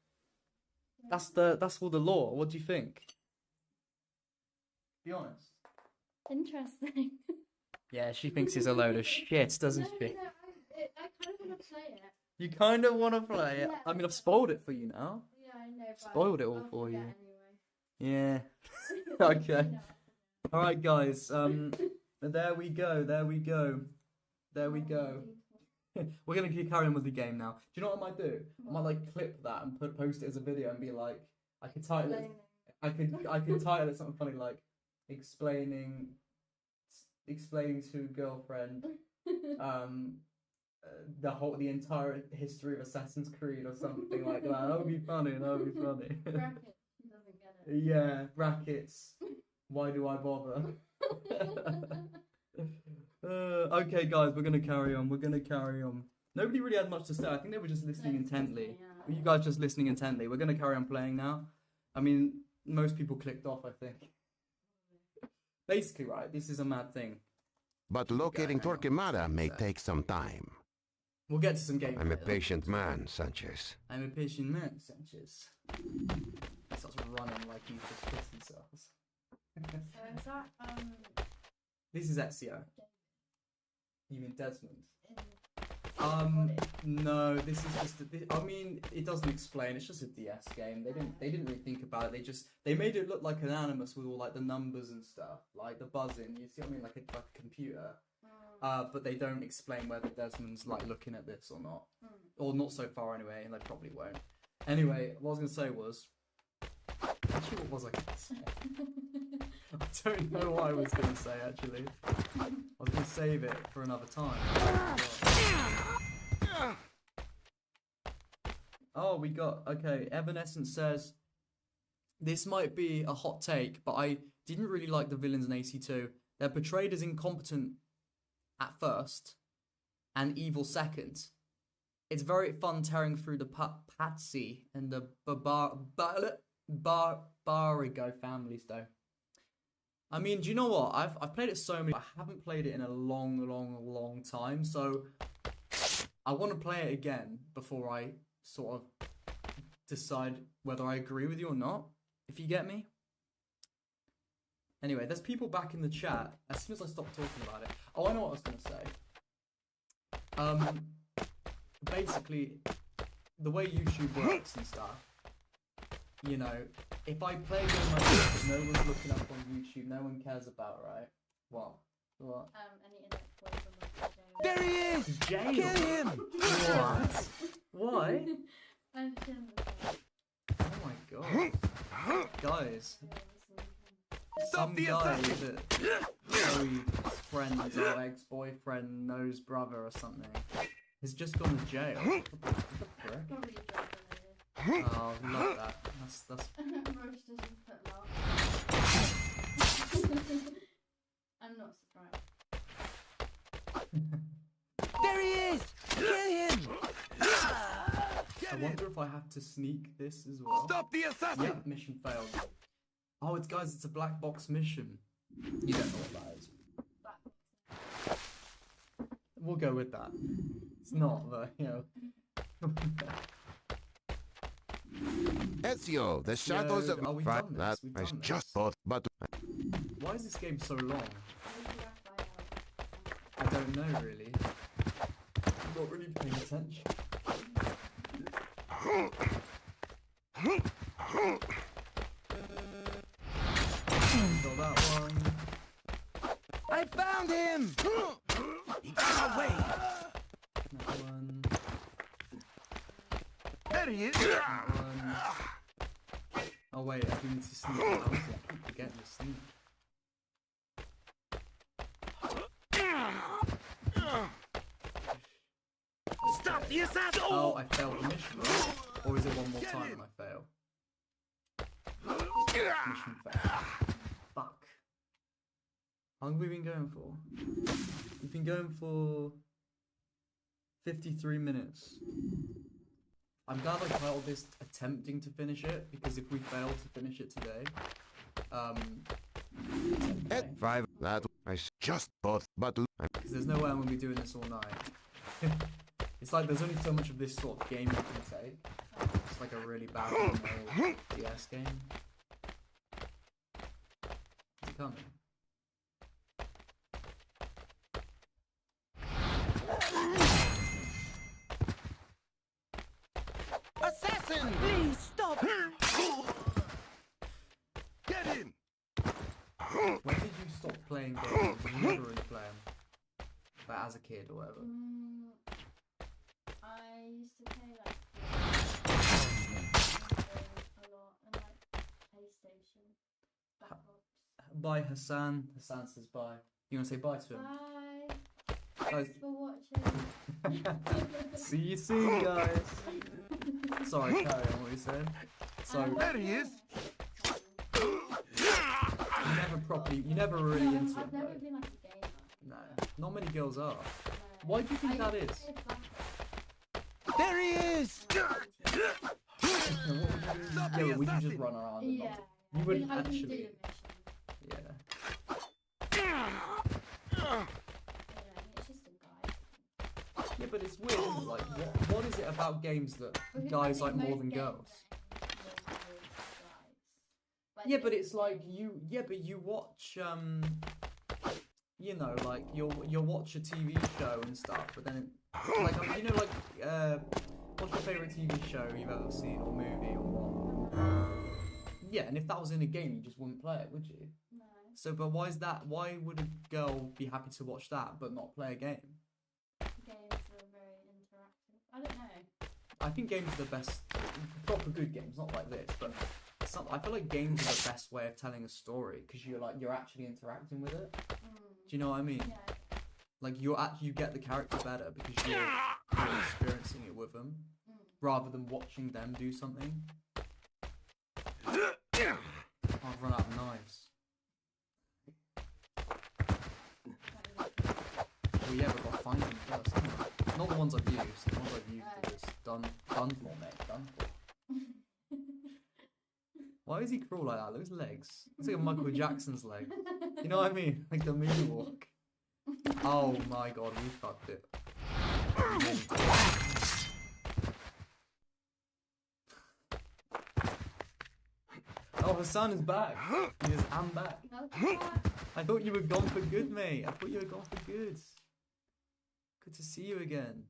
That's all the lore. What do you think? Be honest. Interesting. Yeah, she thinks it's a load of shit, doesn't she? I kind of want to play it. You kind of want to play it. Yeah. I mean, I've spoiled it for you now. Yeah, I know. But Spoiled it all I'll for you. forget Yeah. Anyway. Okay. All right, guys. There we go. There we go. There we go. We're gonna keep carrying with the game now. Do you know what I might do? I might like clip that and post it as a video and be like, I could title it. I could title it something funny like explaining to girlfriend the entire history of Assassin's Creed or something like that. That would be funny. That would be funny. Yeah, brackets. Why do I bother? Okay, guys, we're gonna carry on. We're gonna carry on. Nobody really had much to say. I think they were just listening intently. Yeah. You guys just listening intently. We're gonna carry on playing now. I mean, most people clicked off, I think. Basically, right, this is a mad thing. But locating hang on. Torquemada may take some time. We'll get to some gameplay. I'm a though. patient man, Sanchez. I'm a patient man, Sanchez. He starts running like he's just pissed himself. So is that This is Ezio. You mean Desmond? in No, this is just. I mean, it doesn't explain. It's just a DS game. They didn't really think about it. They made it look like an Animus with all like the numbers and stuff, like the buzzing. You see what I mean, like a computer. But they don't explain whether Desmond's like looking at this or not, or not so far anyway, and they probably won't. Anyway, what I was gonna say was, actually, what was I gonna say? I don't know what I was gonna say actually. I was gonna save it for another time. Oh, we got, okay, Evanescence says, this might be a hot take, but I didn't really like the villains in AC2. They're portrayed as incompetent at first, and evil second. It's very fun tearing through the Patsy and the Barigo families, though. I mean, do you know what? I've played it so many. I haven't played it in a long time, so I want to play it again before I sort of decide whether I agree with you or not. If you get me. Anyway, there's people back in the chat. As soon as I stop talking about it. Oh, I know what I was gonna say. Basically, the way YouTube works and stuff. You know, if I play a game like this that no one's looking up on YouTube, no one cares about, right? What? any internet boys on There he is! Jail? Kill him! What? Why? and Tim Oh my god. Guys. Some the guy assassin! that Chloe's friend or ex-boyfriend knows brother or something has just gone to jail. What the frick? probably drug related. Oh, love that. That's Roach doesn't put them out. I'm not surprised. There he is! Kill him! I wonder if I have to sneak this as well. Stop the assassin! Yeah, mission failed. Oh, it's a black box mission. You don't know what that is. We'll go with that. It's not, but you know. Ezio, the shadows of Oh, we've Fi- done that this. We've is done this. just both, but Why is this game so long? Maybe Raphael. I don't know really. I'm not really paying attention. Got that one. I found him! He got away! That one. There he is! That one. Oh wait, I do need to sneak. I keep forgetting to sneak. Stop the assassin! Oh, I failed the mission, right? Or is it one more time and I fail? Mission failed. Fuck. How long have we been going for? We've been going for 53 minutes. I'm glad I titled this attempting to finish it, because if we fail to finish it today, it's okay. 5. that is just both, but Because there's no way I'm going to be doing this all night. It's like there's only so much of this sort of game you can take. It's like a really bad old DS game. Is it coming? Assassin! Please stop! Get him! When did you stop playing games? Did you never really play them? Like as a kid or whatever? I used to play like a lot and like PlayStation. Black Ops. Bye, Hassan. Hassan says bye. You want to say bye to him? Bye. Guys, Thanks for watching. see you soon, guys. Sorry, carry on what you said. So, There he is! properly. You never really No, into I've it. never Though. been like a gamer. No, not many girls are. No. Why do you think that used to is? play Black There he is! Ops. Yeah, would you just run around? And Yeah. not... You wouldn't I couldn't do actually. the mission. Yeah. Yeah, it's just a guy. Yeah, but it's weird, isn't it? Like, what is it about games that Because guys I like think more most than games girls? are more towards guys. Yeah, but this it's like game- you. Yeah, but you watch. You know, like you'll watch a TV show and stuff, but then like you know, like what's your favorite TV show you've ever seen or movie or what? Yeah, and if that was in a game, you just wouldn't play it, would you? No. So, but why is that? Why would a girl be happy to watch that but not play a game? Games are very interactive. I don't know. I think games are the best, proper good games, not like this, but I feel like games are the best way of telling a story because you're actually interacting with it. Do you know what I mean? Yeah. Like you get the character better because you're experiencing it with them rather than watching them do something. I've run out of knives. Well, yeah, but I've got to find them first. Haven't I? Not the ones I've used. The ones I've used are just done for, mate. Done for. Why is he crawl like that? Look at his legs. It's like a Michael Jackson's leg. You know what I mean? Like the moonwalk. Oh my god, we fucked it. Oh, Hassan is back. He is, I'm back. I thought you were gone for good, mate. I thought you were gone for good. Good to see you again.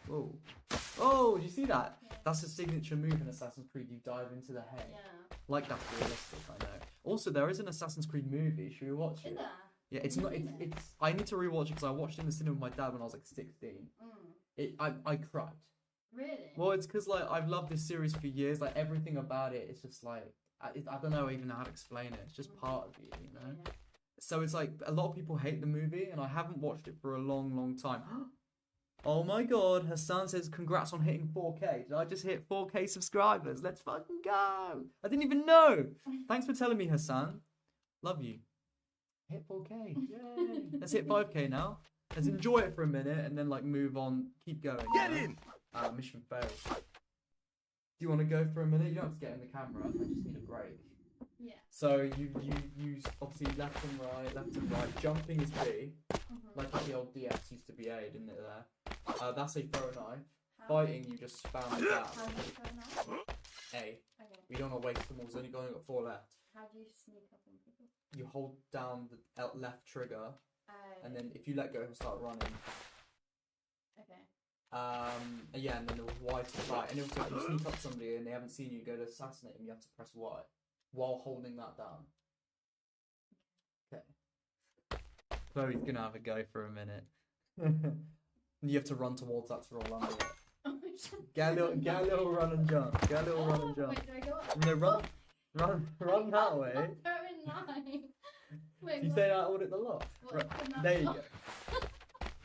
Whoa. Oh, did you see that? Yeah. That's a signature move in Assassin's Creed. You dive into the head. Yeah. Like that's realistic, I know. Also, there is an Assassin's Creed movie. Should we watch Is it? there? Yeah, it's not. It's. I need to rewatch it because I watched it in the cinema with my dad when I was like 16. I cried. Really? Well, it's because like I've loved this series for years. Like everything about it is just like I don't know even how to explain it. It's just part of you, you know. Yeah. So it's like a lot of people hate the movie, and I haven't watched it for a long, long time. Oh my god, Hassan says congrats on hitting 4K. Did I just hit 4K subscribers? Let's fucking go. I didn't even know. Thanks for telling me, Hassan. Love you. Hit 4K. Yay. Let's hit 5K now. Let's enjoy it for a minute and then like move on. Keep going. Get in! Mission failed. Do you want to go for a minute? You don't have to get in the camera. I just need a break. Yeah. So you use obviously left and right. Jumping is B. Like the old DX used to be A, didn't it there? That's a throw knife. Fighting, you just spam it down. How do you throw now? A. Okay. We don't want to waste them all. There's only got 4 left. How do you sneak up on people? You hold down the left trigger, Oh. and then if you let go, he'll start running. Okay. Yeah, and then the Y to fight. And also, if you sneak up somebody and they haven't seen you, go to assassinate him, you have to press Y while holding that down. Okay. Chloe's gonna have a go for a minute. You have to run towards that to roll under it. Get a little run and jump. Get a little run and jump. Wait, do I go up? No, run that way. I'm going line. Wait, You what? say that all at the lot. What? Right, Put that there you up? go.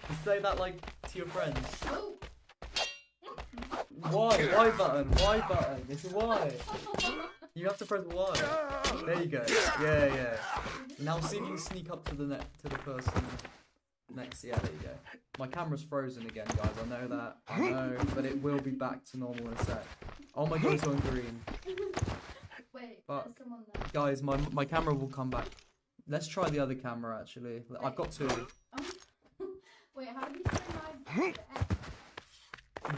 You say that like to your friends. Oh. Y button. It's Y. You have to press Y. There you go. Yeah. Now see if you can sneak up to the person next. Yeah, there you go. My camera's frozen again, guys. I know that. I know, but it will be back to normal in a sec. Oh my god, it's on green. Wait, Fuck. there's someone there. Guys, my camera will come back. Let's try the other camera actually. I've got 2. Wait, how do you say my X?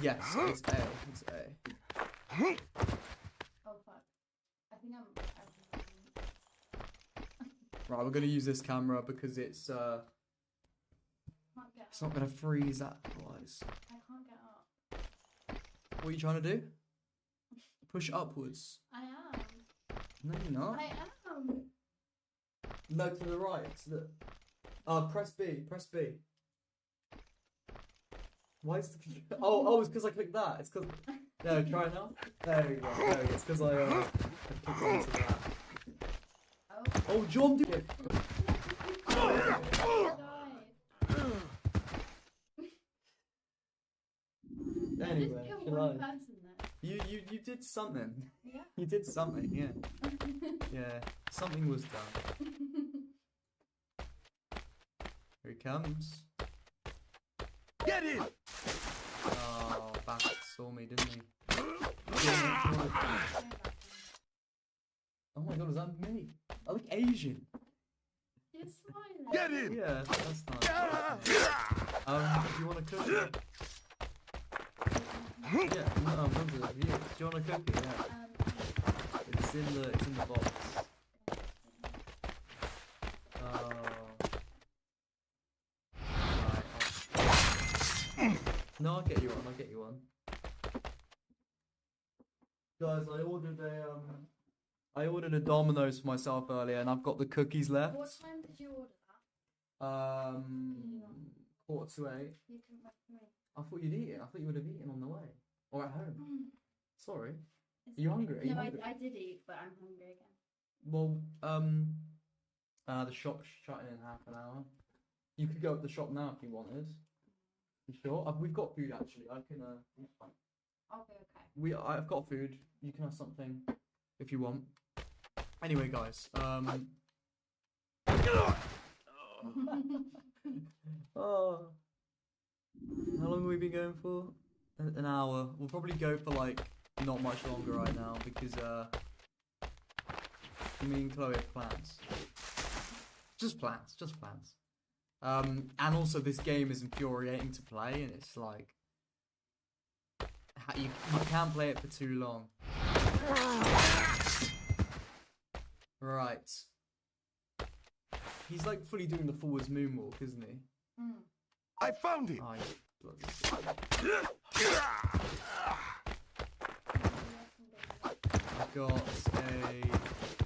Yes, it's A. It's A. Oh fuck. I think I'm Right, we're gonna use this camera because it's can't get not gonna freeze that otherwise. I can't get up. What are you trying to do? Push upwards. I am. No, you're not. I am. No, to the right. To the. Press B. Press B. Why is the? Oh, it's because I clicked that. It's because. No, try it now. There we go. It's because I clicked onto that. Oh, John did it. Anyway, Just she kill one lied. person then. You you did something. Yeah. You did something, yeah. Yeah, something was done. Here he comes. Get in! Oh, Bassett saw me, didn't he? Oh my god, is that me? I look Asian. You're smiling. Get in! Yeah, that's nice. Do you want a cookie? Yeah, no, do you want a cookie? Yeah. It's in the box. Right, no, I'll get you one. Guys, I ordered a Domino's for myself earlier, and I've got the cookies left. What time did you order that? 7:45. You couldn't wait for me. I thought you'd eat it. I thought you would have eaten on the way or at home. Sorry. It's Are you okay. hungry? Are you No, hungry? I did eat, but I'm hungry again. Well, the shop's shutting in half an hour. You could go up the shop now if you wanted. You sure? We've got food actually. I can. I'll be okay. I've got food. You can have something if you want. Anyway, guys. Oh. How long have we been going for? An hour. We'll probably go for like not much longer right now because me and Chloe have plans. Just plans. And also this game is infuriating to play, and it's like you can't play it for too long. Right. He's like fully doing the forwards moonwalk, isn't he? I found him! Oh, he's bloody I've got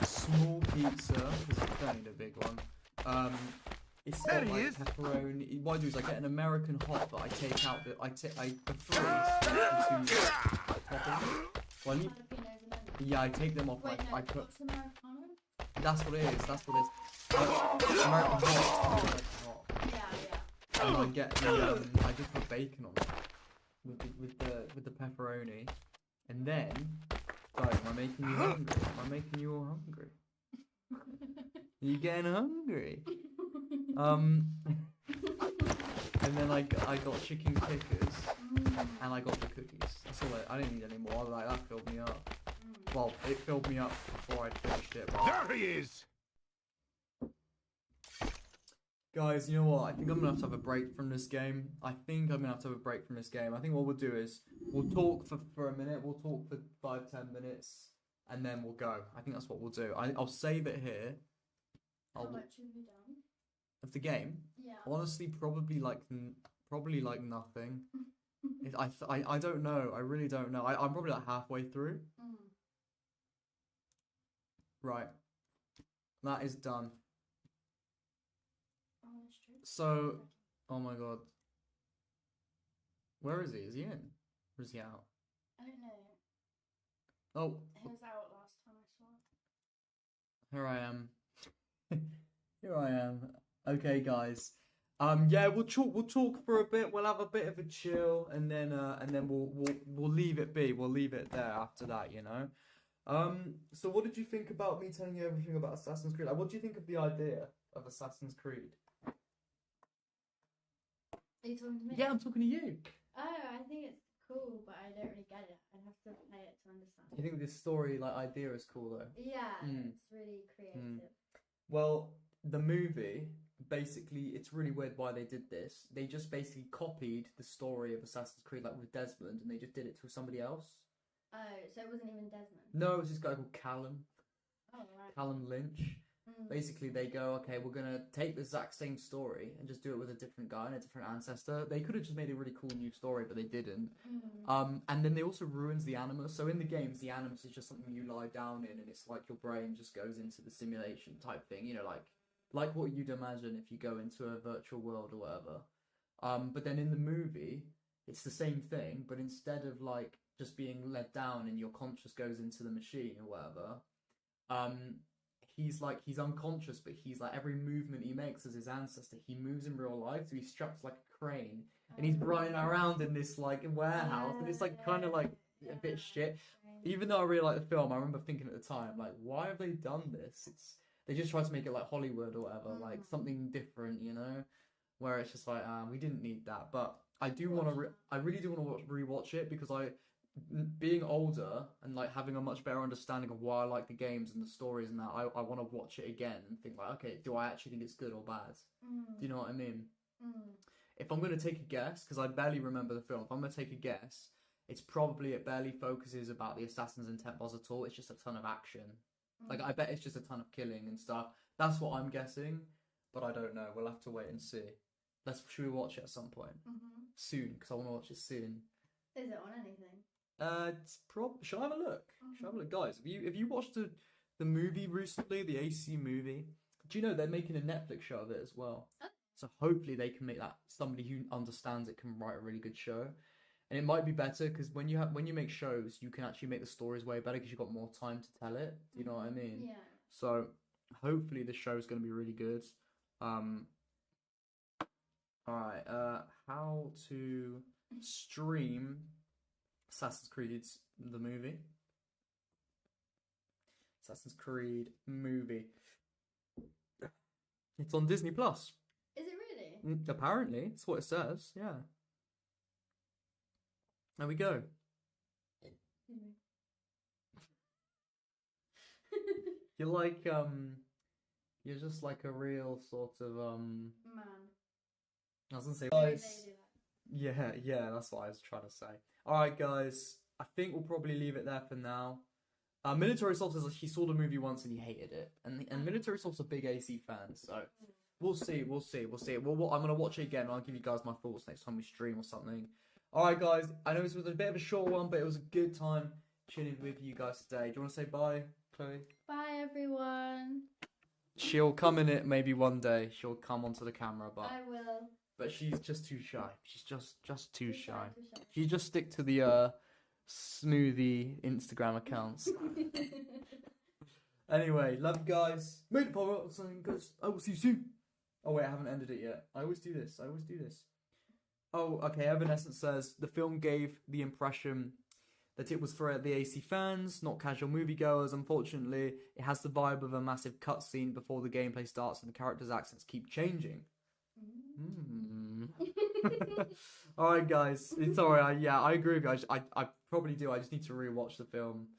a small pizza, because it's only the big one. It's There got he like is. pepperoni. What I do is I get an American hot, but I take out the the fries into toppings. Well, I need, Jalapenos and onions. yeah, I take them off. Wait, no, I put. what's Americano? That's what it is. American hot. American hot. Yeah. And I get the I just put bacon on it with the pepperoni, and then, guys, am I making you hungry? Am I making you all hungry? You getting hungry? And then I got chicken tickers, and I got the cookies. That's all. I didn't need any more. Like that filled me up. Well, it filled me up before I finished it. But... There he is! Guys, you know what? I think I'm gonna have to have a break from this game. I think what we'll do is we'll talk for a minute. We'll talk for 5-10 minutes, and then we'll go. I think that's what we'll do. I'll save it here. How much have you done? Of the game. Yeah. Honestly, probably like nothing. I don't know. I really don't know. I'm probably like halfway through. Right. That is done. Oh, that's true. So, oh my god. Where is he? Is he in? Or is he out? I don't know. Oh, He was out last time I saw him. here I am. Here I am. Okay, guys. Yeah, we'll talk for a bit. We'll have a bit of a chill, and then we'll leave it be. We'll leave it there after that, you know. So what did you think about me telling you everything about Assassin's Creed? Like, what do you think of the idea of Assassin's Creed? Are you talking to me? Yeah, I'm talking to you. Oh, I think it's cool, but I don't really get it. I'd have to play it to understand. You think this story, like, idea is cool though? Yeah, Mm. it's really creative. Well, the movie, basically, it's really weird why they did this. They just basically copied the story of Assassin's Creed, like with Desmond, and they just did it to somebody else. Oh, so it wasn't even Desmond? No, it was this guy called Callum. Oh, right. Callum Lynch. Mm. Basically, they go, okay, we're gonna take the exact same story and just do it with a different guy and a different ancestor. They could have just made a really cool new story, but they didn't. And then they also ruins the animus. So in the games, the animus is just something you lie down in, and it's like your brain just goes into the simulation type thing. You know, like what you'd imagine if you go into a virtual world or whatever. But then in the movie, it's the same thing, but instead of like just being led down and your conscious goes into the machine or whatever, he's unconscious, but he's like every movement he makes as his ancestor, he moves in real life, so he's strapped to like a crane and he's running around in this like warehouse, and it's like kind of like a bit shit. Even though I really like the film, I remember thinking at the time, like, why have they done this? They just tried to make it like Hollywood or whatever, like something different, you know? Where it's just like, we didn't need that. But I do want to, I really do want to rewatch it because being older and like having a much better understanding of why I like the games and the stories and that, I want to watch it again and think like, okay, do I actually think it's good or bad? Do you know what I mean? If I'm going to take a guess, because I barely remember the film, if I'm going to take a guess, it's probably, it barely focuses about the assassin's intent boss at all. It's just a ton of action. Like, I bet it's just a ton of killing and stuff. That's what I'm guessing, but I don't know. We'll have to wait and see. Should we watch it at some point? Soon, because I want to watch it soon. Is it on anything? Shall I have a look? Shall I have a look, guys? Have you watched the movie recently, the AC movie? Do you know they're making a Netflix show of it as well? Oh. So hopefully they can make that, somebody who understands it can write a really good show. And it might be better because when you make shows, you can actually make the stories way better because you've got more time to tell it. Do you know what I mean? Yeah. So hopefully the show's going to be really good. Alright, how to stream Assassin's Creed the movie. Assassin's Creed movie. It's on Disney Plus. Is it really? Apparently, that's what it says. Yeah. There we go. You're like you're just like a real sort of Man. I was gonna say They guys. do that. Yeah, that's what I was trying to say. Alright guys, I think we'll probably leave it there for now. Military Soft says he saw the movie once and he hated it. And Military Soft's a big AC fan, so we'll see. I'm gonna watch it again and I'll give you guys my thoughts next time we stream or something. Alright guys, I know this was a bit of a short one, but it was a good time chilling with you guys today. Do you want to say bye, Chloe? Bye, everyone. She'll come in it maybe one day. She'll come onto the camera, but I will. but she's just too shy. She's just too shy. Too shy. She just stick to the smoothie Instagram accounts. Anyway, love you guys. Made it for something because I will see you soon. Oh wait, I haven't ended it yet. I always do this. Oh, okay. Evanescence says the film gave the impression that it was for the AC fans, not casual moviegoers. Unfortunately, it has the vibe of a massive cutscene before the gameplay starts and the characters' accents keep changing. Alright guys, it's alright. Yeah, I agree with you. I probably do. I just need to rewatch the film.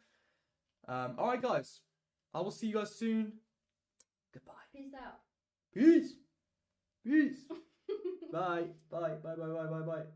Alright guys, I will see you guys soon. Goodbye. Peace out. Peace. Bye. Bye.